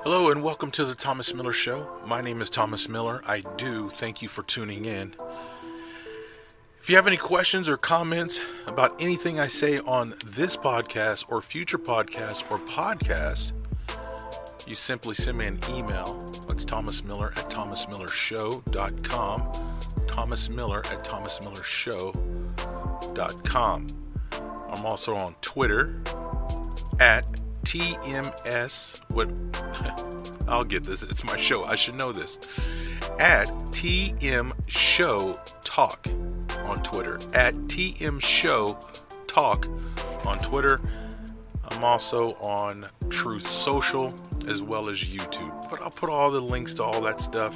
Hello and welcome to the Thomas Miller Show. My name is Thomas Miller. I do thank you for tuning in. If you have any questions or comments about anything I say on this podcast or future podcasts or podcasts, you simply send me an email. It's thomasmiller@thomasmillershow.com. thomasmiller@thomasmillershow.com. I'm also on Twitter at TMS. What? I'll get this. It's my show. I should know this. At TM Show Talk on Twitter. At TM Show Talk on Twitter. I'm also on Truth Social as well as YouTube. But I'll put all the links to all that stuff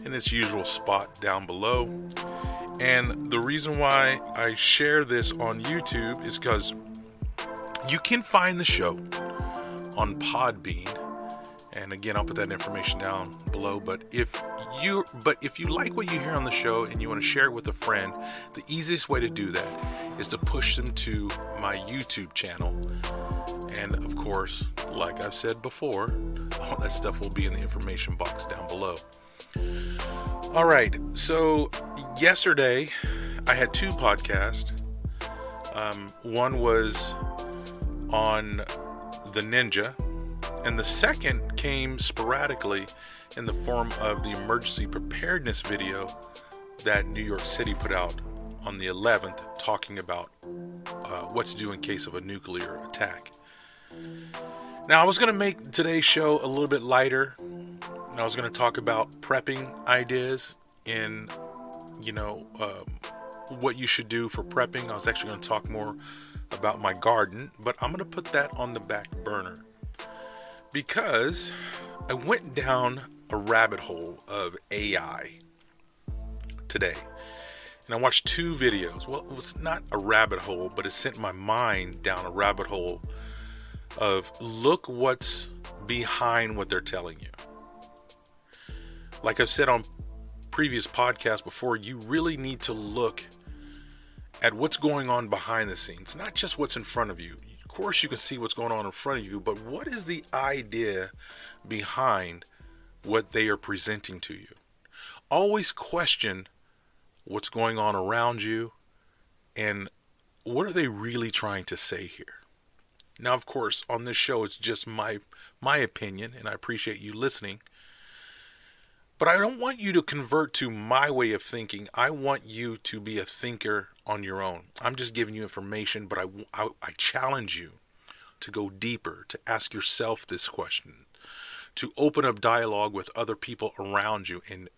in its usual spot down below. And the reason why I share this on YouTube is because you can find the show on Podbean, and again, I'll put that information down below. But if you like what you hear on the show and you want to share it with a friend, the easiest way to do that is to push them to my YouTube channel. And of course, like I've said before, all that stuff will be in the information box down below. All right, so yesterday I had two podcasts. One was on the Ninja, and the second came sporadically in the form of the emergency preparedness video that New York City put out on the 11th, talking about what to do in case of a nuclear attack. Now, I was going to make today's show a little bit lighter, and I was going to talk about prepping ideas in, what you should do for prepping. I was actually going to talk more about my garden, but I'm going to put that on the back burner because I went down a rabbit hole of AI today, and I watched two videos. Well, it was not a rabbit hole, but it sent my mind down a rabbit hole of look what's behind what they're telling you. Like I've said on previous podcasts before, you really need to look at what's going on behind the scenes, not just what's in front of you. Of course, you can see what's going on in front of you, but what is the idea behind what they are presenting to you? Always question what's going on around you and what are they really trying to say here. Now, of course, on this show, it's just my opinion, and I appreciate you listening. But I don't want you to convert to my way of thinking. I want you to be a thinker on your own. I'm just giving you information, but I challenge you to go deeper, to ask yourself this question, to open up dialogue with other people around you in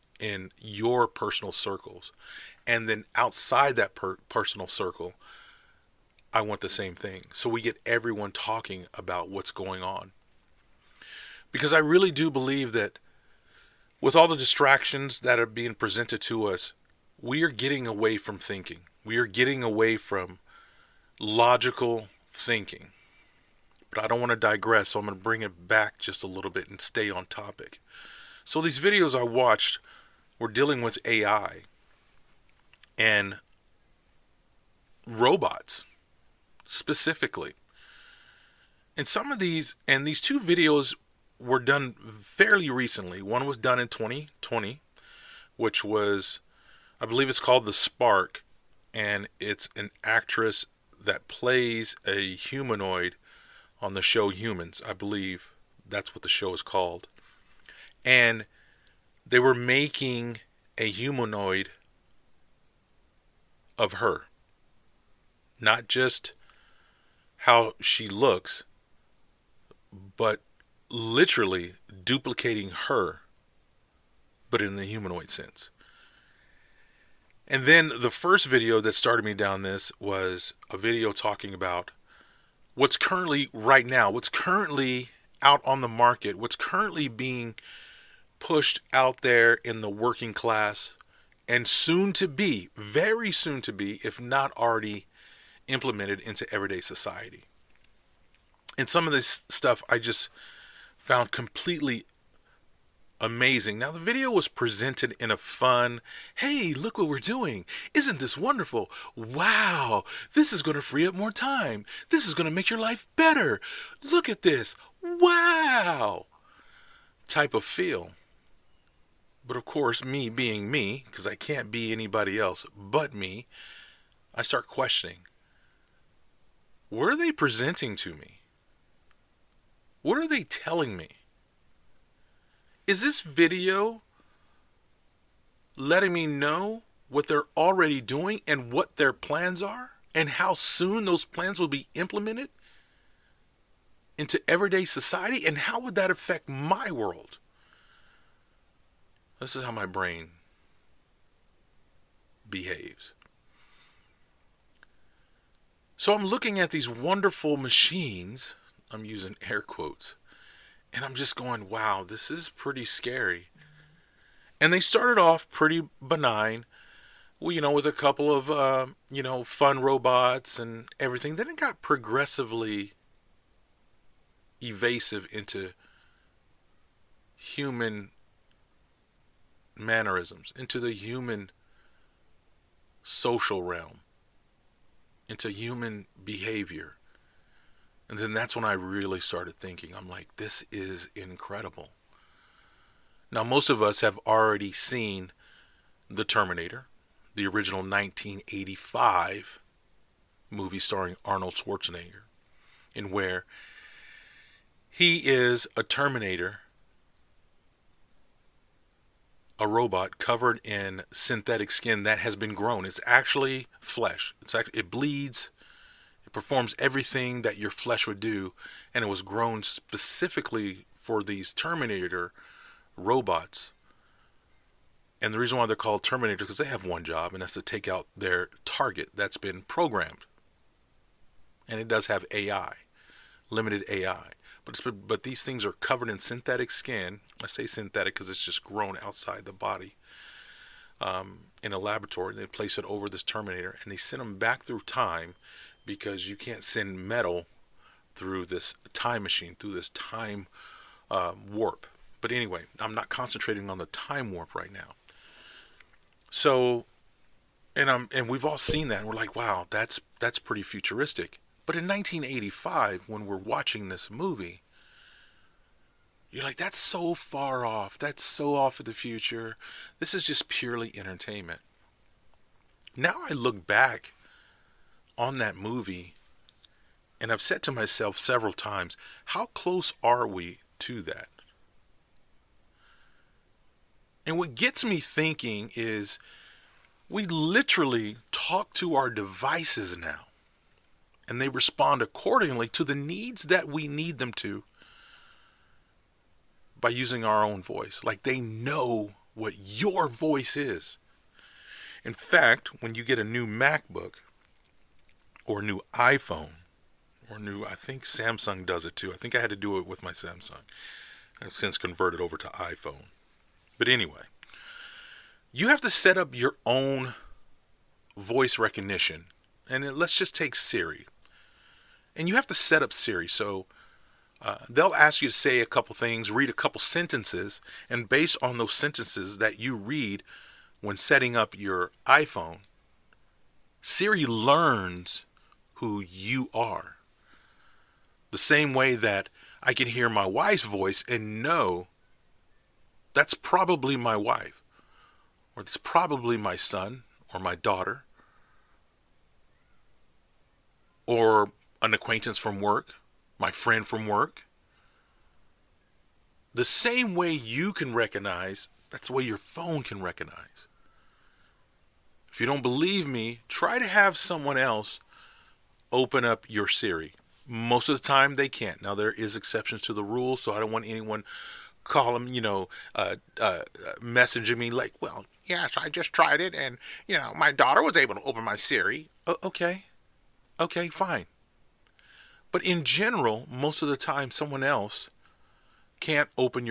your personal circles. And then outside that personal circle, I want the same thing. So we get everyone talking about what's going on. Because I really do believe that with all the distractions that are being presented to us, we are getting away from thinking. We are getting away from logical thinking. But I don't want to digress, so I'm going to bring it back just a little bit and stay on topic. So these videos I watched were dealing with AI and robots specifically. And these two videos were done fairly recently. One was done in 2020, which was, I believe it's called The Spark, and it's an actress that plays a humanoid on the show Humans. I believe that's what the show is called. And they were making a humanoid of her. Not just how she looks, but literally duplicating her, but in the humanoid sense. And then the first video that started me down this was a video talking about what's currently out on the market, what's currently being pushed out there in the working class, and soon to be, very soon to be, if not already implemented into everyday society. And some of this stuff I just found completely amazing. Now, the video was presented in a fun, hey, look what we're doing. Isn't this wonderful? Wow, this is going to free up more time. This is going to make your life better. Look at this. Wow. type of feel. But of course, me being me, because I can't be anybody else but me, I start questioning. What are they presenting to me? What are they telling me? Is this video letting me know what they're already doing and what their plans are and how soon those plans will be implemented into everyday society, and how would that affect my world? This is how my brain behaves. So I'm looking at these wonderful machines, I'm using air quotes, and I'm just going, wow, this is pretty scary. And they started off pretty benign, well, with a couple of, fun robots and everything. Then it got progressively evasive into human mannerisms, into the human social realm, into human behavior. And then that's when I really started thinking, I'm like, this is incredible. Now, most of us have already seen The Terminator, the original 1985 movie starring Arnold Schwarzenegger, in where he is a Terminator, a robot covered in synthetic skin that has been grown. It's actually flesh. It bleeds. It performs everything that your flesh would do, and it was grown specifically for these Terminator robots. And the reason why they're called Terminators is because they have one job, and that's to take out their target that's been programmed. And it does have AI, limited AI. But these things are covered in synthetic skin. I say synthetic because it's just grown outside the body in a laboratory. They place it over this Terminator, and they send them back through time, because you can't send metal through this time machine, through this time warp. But anyway, I'm not concentrating on the time warp right now. So, and we've all seen that, and we're like, wow, that's pretty futuristic. But in 1985, when we're watching this movie, you're like, that's so far off. That's so off of the future. This is just purely entertainment. Now I look back on that movie, and I've said to myself several times, how close are we to that? And what gets me thinking is, we literally talk to our devices now, and they respond accordingly to the needs that we need them to by using our own voice. Like, they know what your voice is. In fact, when you get a new MacBook or a new iPhone or I think Samsung does it too. I think I had to do it with my Samsung. I've since converted over to iPhone. But anyway, you have to set up your own voice recognition. And let's just take Siri. And you have to set up Siri. So they'll ask you to say a couple things, read a couple sentences, and based on those sentences that you read when setting up your iPhone, Siri learns who you are. The same way that I can hear my wife's voice and know that's probably my wife, or that's probably my son or my daughter, or an acquaintance from work, my friend from work. The same way you can recognize, that's the way your phone can recognize. If you don't believe me, try to have someone else open up your Siri. Most of the time they can't. Now, there is exceptions to the rule, so I don't want anyone calling, messaging me like, well, yes, I just tried it, and, my daughter was able to open my Siri. Okay, fine. But in general, most of the time, someone else can't open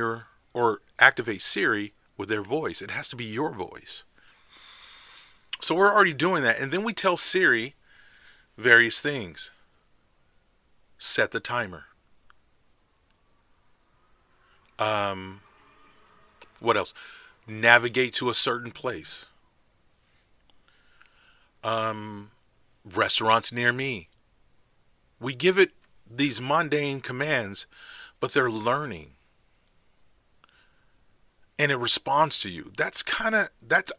or activate Siri with their voice. It has to be your voice. So we're already doing that. And then we tell Siri various things. Set the timer. What else? Navigate to a certain place. Restaurants near me. We give it these mundane commands, but they're learning. and it responds to you. That's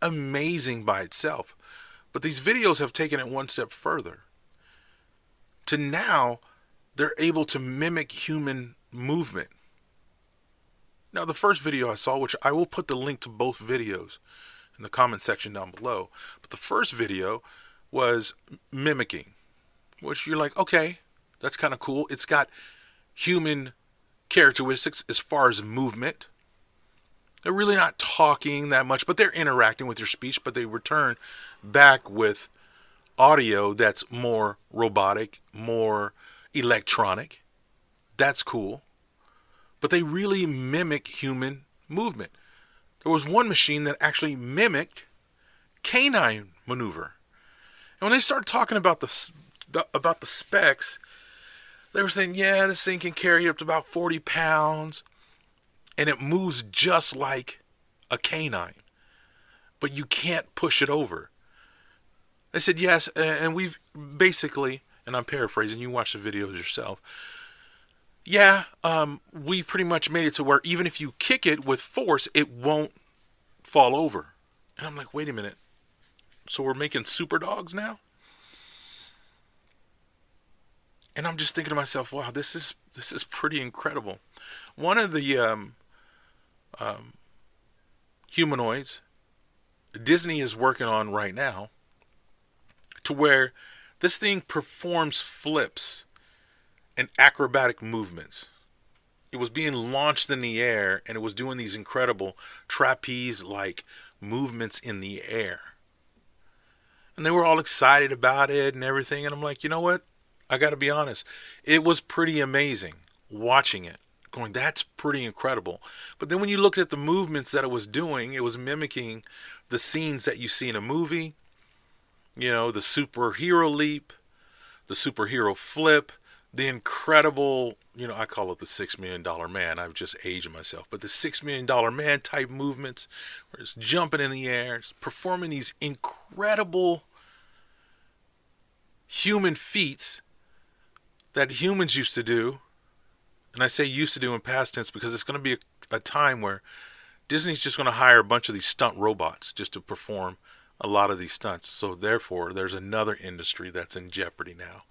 amazing by itself. But these videos have taken it one step further. To now, they're able to mimic human movement. Now, the first video I saw, which I will put the link to both videos in the comment section down below, but the first video was mimicking, which you're like, okay, that's kind of cool. It's got human characteristics as far as movement. They're really not talking that much, but they're interacting with your speech, but they return back with audio that's more robotic, more electronic. That's cool. But they really mimic human movement. There was one machine that actually mimicked canine maneuver. And when they started talking about the specs, they were saying, yeah, this thing can carry up to about 40 pounds, and it moves just like a canine, but you can't push it over. They said, yes, and we've basically, and I'm paraphrasing, you watch the videos yourself, yeah, we pretty much made it to where even if you kick it with force, it won't fall over. And I'm like, wait a minute. So we're making super dogs now? And I'm just thinking to myself, wow, this is pretty incredible. One of the humanoids Disney is working on right now, to where this thing performs flips and acrobatic movements. It was being launched in the air, and it was doing these incredible trapeze-like movements in the air. And they were all excited about it and everything, and I'm like, you know what? I got to be honest. It was pretty amazing watching it, going, that's pretty incredible. But then when you looked at the movements that it was doing, it was mimicking the scenes that you see in a movie. You know, the superhero leap, the superhero flip, the incredible, you know, I call it the $6 million man. I've just aged myself. But the $6 million man type movements, where it's jumping in the air, it's performing these incredible human feats that humans used to do. And I say used to do in past tense because it's going to be a time where Disney's just going to hire a bunch of these stunt robots just to perform a lot of these stunts. So therefore, there's another industry that's in jeopardy now.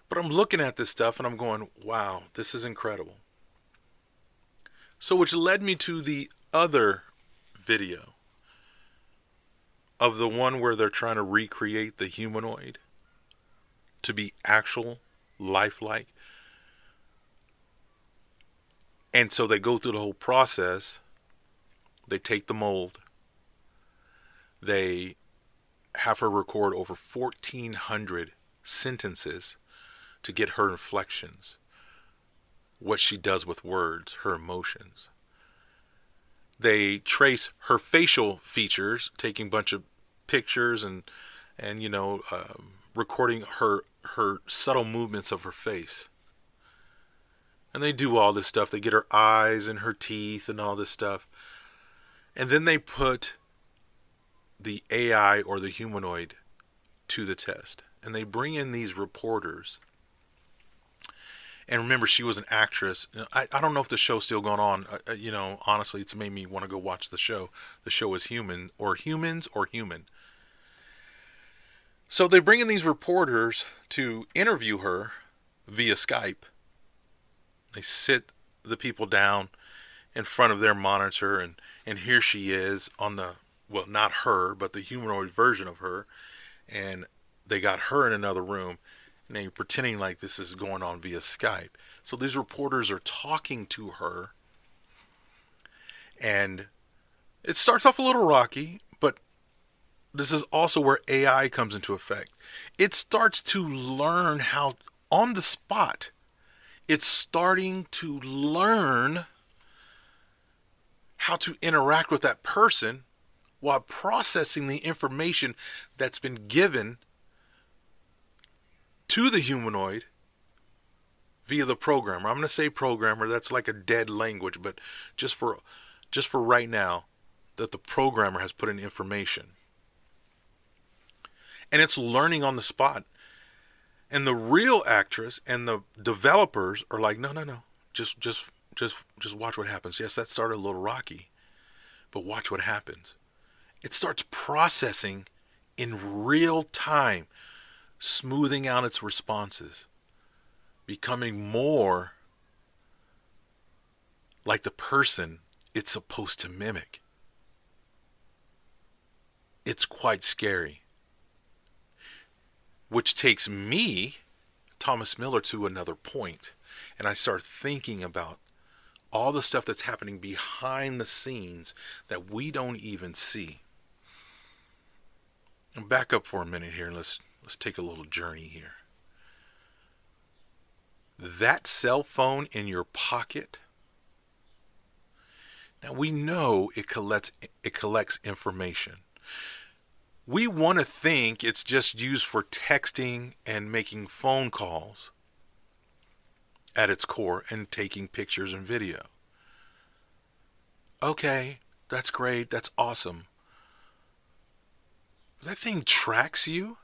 But I'm looking at this stuff and I'm going, wow, this is incredible. So which led me to the other video of the one where they're trying to recreate the humanoid to be actual, lifelike. And so they go through the whole process. They take the mold. They have her record over 1,400 sentences to get her inflections, what she does with words, her emotions. They trace her facial features, taking a bunch of pictures and you know, recording her subtle movements of her face. And they do all this stuff. They get her eyes and her teeth and all this stuff. And then they put the AI or the humanoid to the test. And they bring in these reporters. And remember, she was an actress. I don't know if the show's still going on. You know, honestly, it's made me want to go watch the show. The show is Human, or Humans, or Human. So they bring in these reporters to interview her via Skype. They sit the people down in front of their monitor, and here she is on the, well, not her, but the humanoid version of her. And they got her in another room. And they're pretending like this is going on via Skype. So these reporters are talking to her. And it starts off a little rocky, but this is also where AI comes into effect. It starts to learn how, on the spot, it's starting to learn how to interact with that person while processing the information that's been given to the humanoid via the programmer. I'm going to say programmer. That's like a dead language, but just for right now, that the programmer has put in information. And it's learning on the spot. And the real actress and the developers are like, no. Just just watch what happens. Yes, that started a little rocky, but watch what happens. It starts processing in real time, smoothing out its responses, becoming more like the person it's supposed to mimic. It's quite scary. Which takes me, Thomas Miller, to another point. And I start thinking about all the stuff that's happening behind the scenes that we don't even see. And back up for a minute here and let's take a little journey here. That cell phone in your pocket, now we know it collects information. We want to think it's just used for texting and making phone calls at its core and taking pictures and video. Okay, that's great, that's awesome. That thing tracks you.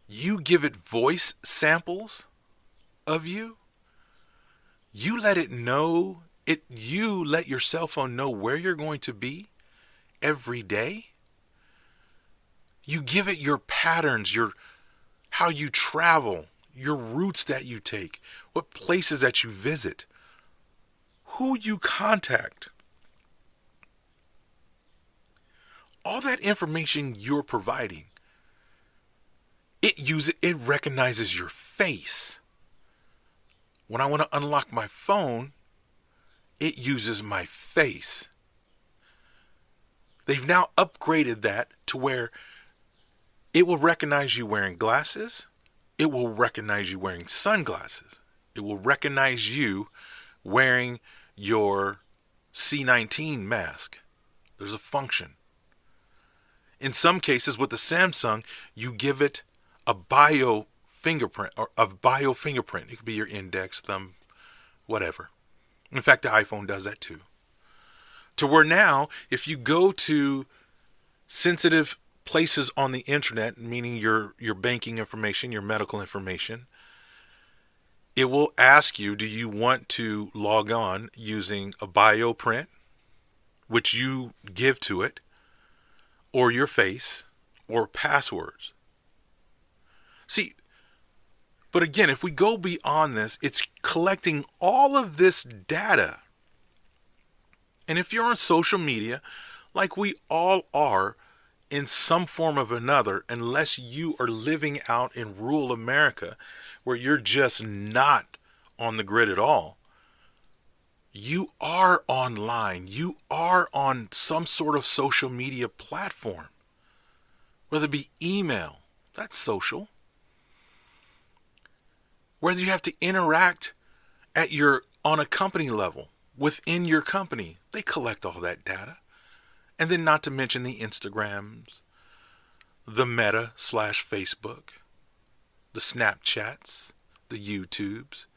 You give it voice samples of you. You let it know, you let your cell phone know where you're going to be every day. You give it your patterns, how you travel, your routes that you take, what places that you visit, who you contact. All that information you're providing, it recognizes your face. When I want to unlock my phone, it uses my face. They've now upgraded that to where it will recognize you wearing glasses. It will recognize you wearing sunglasses. It will recognize you wearing your C19 mask. There's a function. In some cases with the Samsung, you give it a bio fingerprint. It could be your index, thumb, whatever. In fact, the iPhone does that too. To where now, if you go to sensitive places on the internet, meaning your banking information, your medical information, it will ask you, do you want to log on using a bioprint, which you give to it, or your face, or passwords. See, but again, if we go beyond this, it's collecting all of this data. And if you're on social media, like we all are in some form of another, unless you are living out in rural America where you're just not on the grid at all, you are online. You are on some sort of social media platform, whether it be email, that's social. Whether you have to interact on a company level, within your company, they collect all that data. And then not to mention the Instagrams, the Meta/Facebook, the Snapchats, the YouTubes.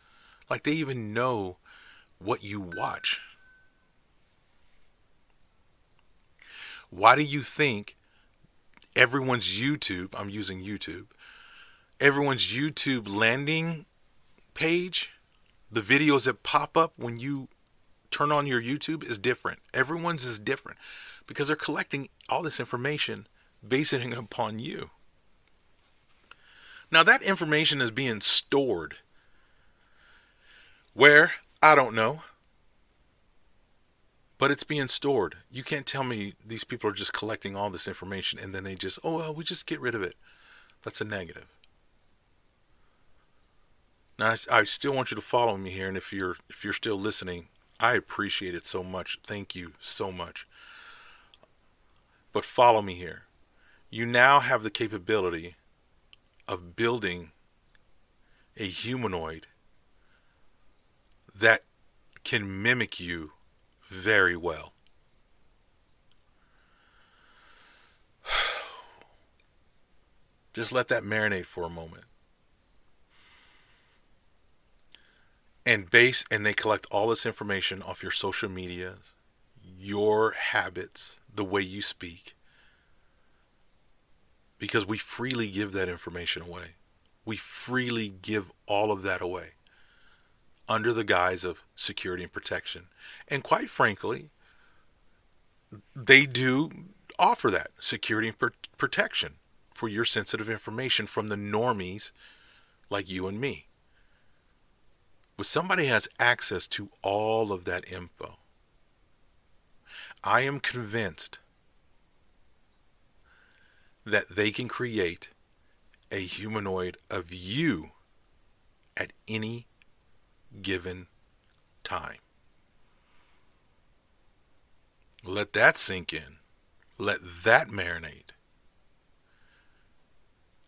Like they even know what you watch. Why do you think everyone's YouTube, I'm using YouTube, everyone's YouTube landing page, the videos that pop up when you turn on your YouTube is different. Everyone's is different because they're collecting all this information basing it upon you. Now that information is being stored. Where? I don't know. But it's being stored. You can't tell me these people are just collecting all this information and then they just, we just get rid of it. That's a negative. Now, I still want you to follow me here, and if you're still listening, I appreciate it so much. Thank you so much. But follow me here. You now have the capability of building a humanoid that can mimic you very well. Just let that marinate for a moment. And they collect all this information off your social media, your habits, the way you speak. Because we freely give that information away. We freely give all of that away. under the guise of security and protection. And quite frankly, they do offer that security and protection for your sensitive information from the normies like you and me. But somebody has access to all of that info. I am convinced that they can create a humanoid of you at any given time. Let that sink in. Let that marinate.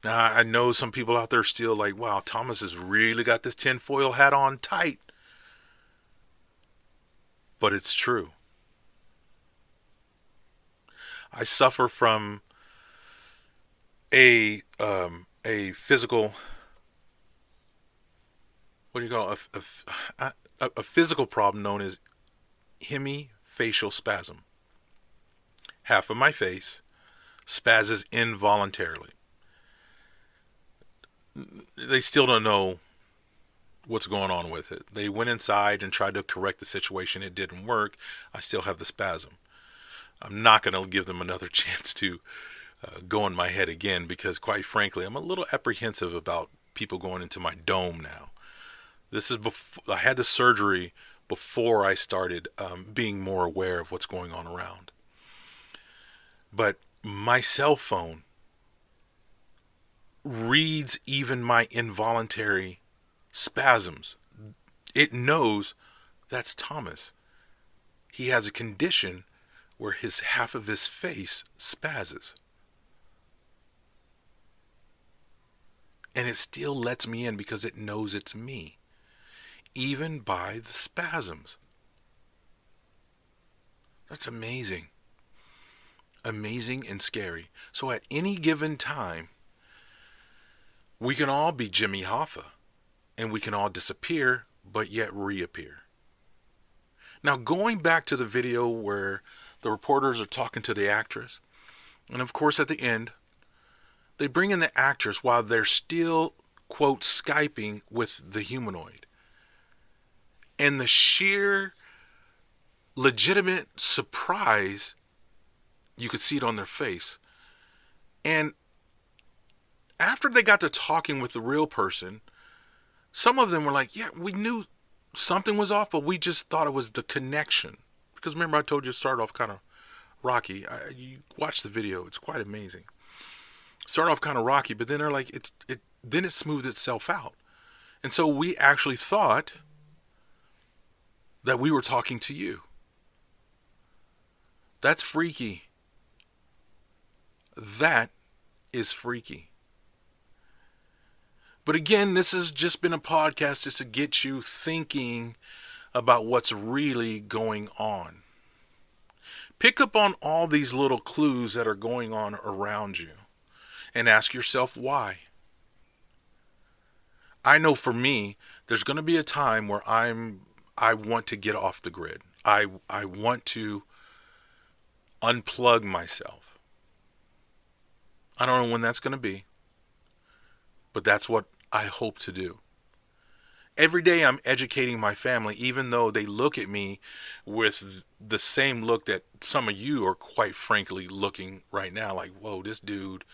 Now, I know some people out there still like, wow, Thomas has really got this tinfoil hat on tight. But it's true. I suffer from a physical, what do you call it? A physical problem known as hemifacial spasm. Half of my face spazzes involuntarily. They still don't know what's going on with it. They went inside and tried to correct the situation. It didn't work. I still have the spasm. I'm not going to give them another chance to go in my head again because, quite frankly, I'm a little apprehensive about people going into my dome now. This is I had the surgery before I started being more aware of what's going on around. But my cell phone reads even my involuntary spasms. It knows that's Thomas. He has a condition where half of his face spazzes. And it still lets me in because it knows it's me, even by the spasms. That's amazing. Amazing and scary. So at any given time, we can all be Jimmy Hoffa, and we can all disappear, but yet reappear. Now, going back to the video where the reporters are talking to the actress, and of course at the end, they bring in the actress while they're still, quote, Skyping with the humanoid. And the sheer legitimate surprise, you could see it on their face. And after they got to talking with the real person, some of them were like, yeah, we knew something was off, but we just thought it was the connection. Because remember, I told you it started off kind of rocky. You watch the video, it's quite amazing. Started off kind of rocky, but then they're like, then it smoothed itself out. And so we actually thought that we were talking to you. That's freaky. That is freaky. But again, this has just been a podcast just to get you thinking about what's really going on. Pick up on all these little clues that are going on around you and ask yourself why. I know for me, there's going to be a time where I want to get off the grid. I want to unplug myself. I don't know when that's going to be, but that's what I hope to do. Every day I'm educating my family, even though they look at me with the same look that some of you are quite frankly looking right now, like, whoa, this dude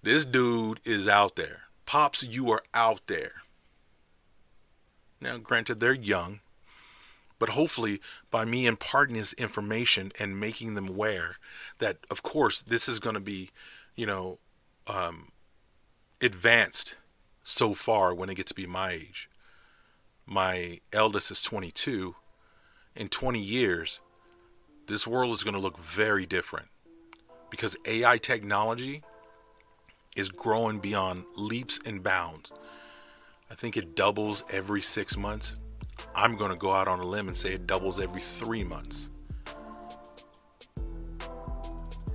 is out there. Pops, you are out there. Now, granted, they're young, but hopefully by me imparting this information and making them aware that, of course, this is going to be, advanced so far when it gets to be my age. My eldest is 22. In 20 years, this world is going to look very different because AI technology is growing beyond leaps and bounds. I think it doubles every 6 months. I'm going to go out on a limb and say it doubles every 3 months.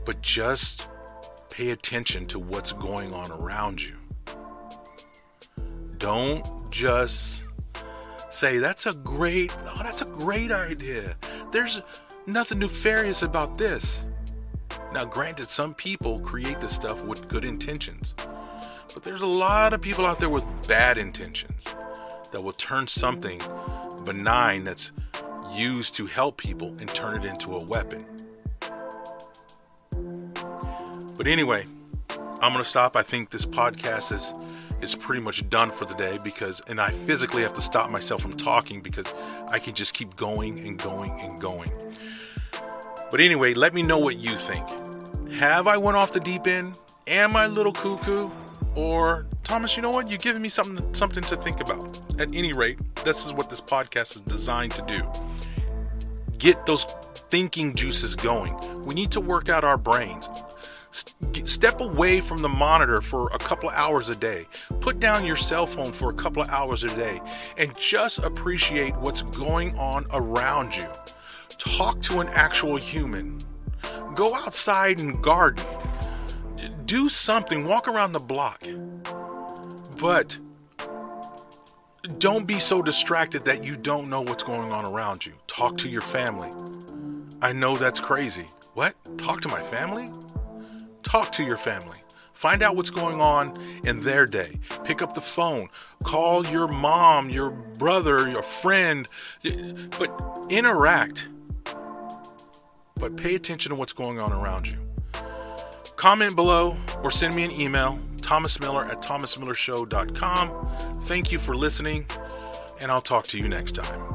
But just pay attention to what's going on around you. Don't just say, that's a great idea. There's nothing nefarious about this. Now, granted, some people create this stuff with good intentions, but there's a lot of people out there with bad intentions. that will turn something benign that's used to help people and turn it into a weapon. But anyway, I'm going to stop. I think this podcast is pretty much done for the day and I physically have to stop myself from talking because I can just keep going and going and going. But anyway, let me know what you think. Have I went off the deep end? Am I a little cuckoo? Or, Thomas, you know what? You're giving me something to think about. At any rate, this is what this podcast is designed to do. Get those thinking juices going. We need to work out our brains. Step away from the monitor for a couple of hours a day. Put down your cell phone for a couple of hours a day and just appreciate what's going on around you. Talk to an actual human. Go outside and garden. Do something. Walk around the block. But don't be so distracted that you don't know what's going on around you. Talk to your family. I know that's crazy. What? Talk to my family? Talk to your family. Find out what's going on in their day. Pick up the phone. Call your mom, your brother, your friend. But interact. But pay attention to what's going on around you. Comment below or send me an email, thomasmiller@thomasmillershow.com. Thank you for listening, and I'll talk to you next time.